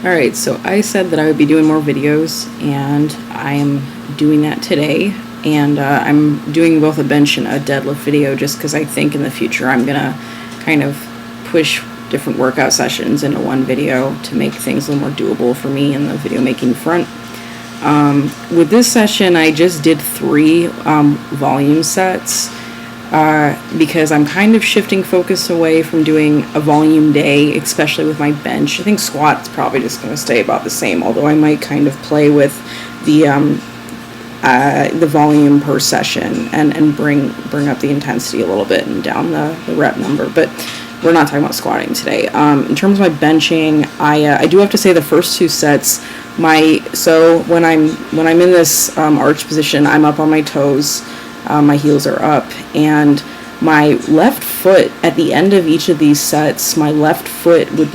Alright, so I said that I would be doing more videos, and I am doing that today. And I'm doing both a bench and a deadlift video just because I think in the future I'm going to kind of push different workout sessions into one video to make things a little more doable for me in the video making front. With this session, I just did 3 volume sets because I'm kind of shifting focus away from doing a volume day, especially with my bench. I think squat's probably just going to stay about the same, although I might kind of play with the volume per session and bring up the intensity a little bit and down the rep number. But we're not talking about squatting today. In terms of my benching, I do have to say the first 2 sets, so when I'm in this arch position, I'm up on my toes, my heels are up, and my left foot at the end of each of these sets, my left foot would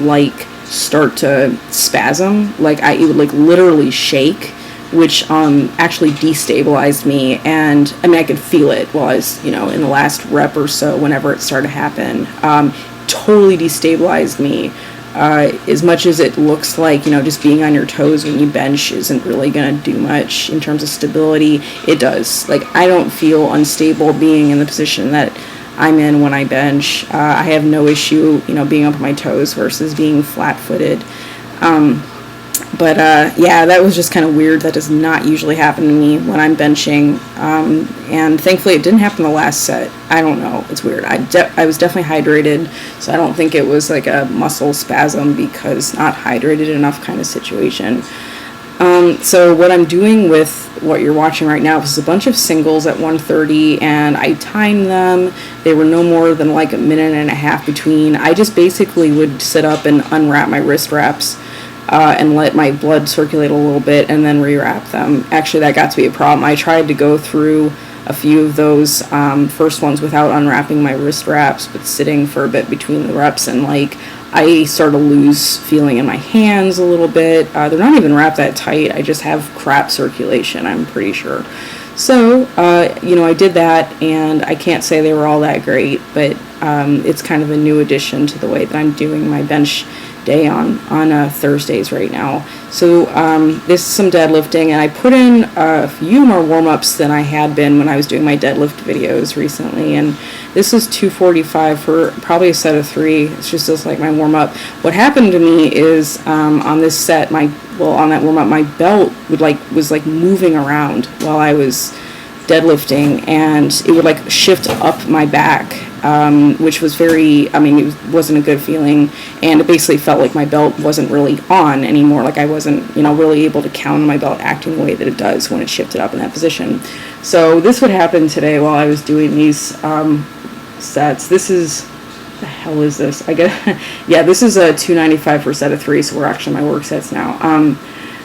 start to spasm, it would literally shake, which actually destabilized me. And I mean, I could feel it while I was, in the last rep or so, whenever it started to happen. Totally destabilized me. As much as it looks like, just being on your toes when you bench isn't really going to do much in terms of stability, it does. I don't feel unstable being in the position that I'm in when I bench. I have no issue, being up on my toes versus being flat-footed. But yeah, that was just kind of weird. That does not usually happen to me when I'm benching. And thankfully it didn't happen the last set. I don't know. It's weird. I was definitely hydrated, so I don't think it was like a muscle spasm because not hydrated enough kind of situation. So what I'm doing with what you're watching right now is a bunch of singles at 130, and I timed them. They were no more than like a minute and a half between. I just basically would sit up and unwrap my wrist wraps and let my blood circulate a little bit and then rewrap them. Actually, that got to be a problem. I tried to go through a few of those first ones without unwrapping my wrist wraps, but sitting for a bit between the reps, and I started to lose feeling in my hands a little bit. They're not even wrapped that tight. I just have crap circulation, I'm pretty sure. So, I did that, and I can't say they were all that great, but it's kind of a new addition to the way that I'm doing my bench day on Thursdays right now. So this is some deadlifting, and I put in a few more warm-ups than I had been when I was doing my deadlift videos recently, and this is 245 for probably a set of 3. It's just like my warm-up. What happened to me is on this set, on that warm-up, my belt was moving around while I was deadlifting, and it would shift up my back, which was it wasn't a good feeling, and it basically felt like my belt wasn't really on anymore. I wasn't, really able to count on my belt acting the way that it does when it shifted up in that position. So this would happen today while I was doing these sets. This is, the hell is this? I guess, yeah, this is a 295 for a set of 3, so we're actually my work sets now.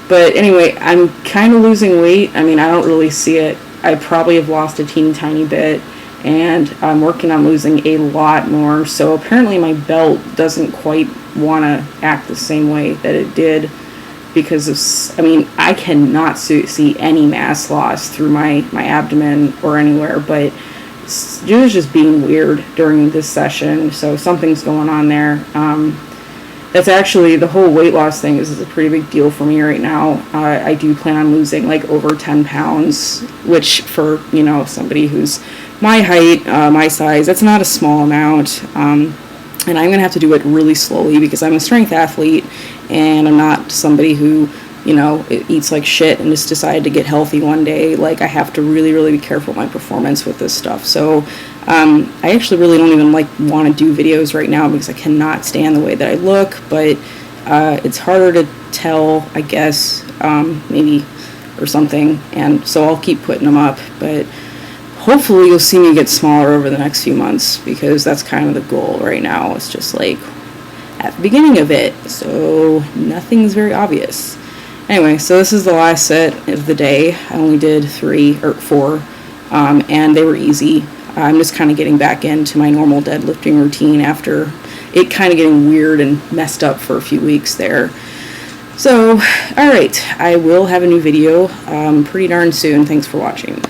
But anyway, I'm kind of losing weight. I don't really see it. I probably have lost a teeny tiny bit, and I'm working on losing a lot more. So apparently my belt doesn't quite want to act the same way that it did because of, I cannot see any mass loss through my abdomen or anywhere, but it was just being weird during this session. So something's going on there. That's actually, the whole weight loss thing is a pretty big deal for me right now. I do plan on losing over 10 pounds, which for, somebody who's my height, my size, that's not a small amount. And I'm going to have to do it really slowly because I'm a strength athlete, and I'm not somebody who, eats like shit and just decided to get healthy one day. I have to really, really be careful with my performance with this stuff. So I actually really don't even want to do videos right now because I cannot stand the way that I look, but it's harder to tell, I guess, maybe, or something, and so I'll keep putting them up, but hopefully you'll see me get smaller over the next few months, because that's kind of the goal right now. It's just at the beginning of it, so nothing's very obvious. Anyway, so this is the last set of the day. I only did 3 or 4, and they were easy. I'm just kind of getting back into my normal deadlifting routine after it kind of getting weird and messed up for a few weeks there. So, alright, I will have a new video pretty darn soon. Thanks for watching.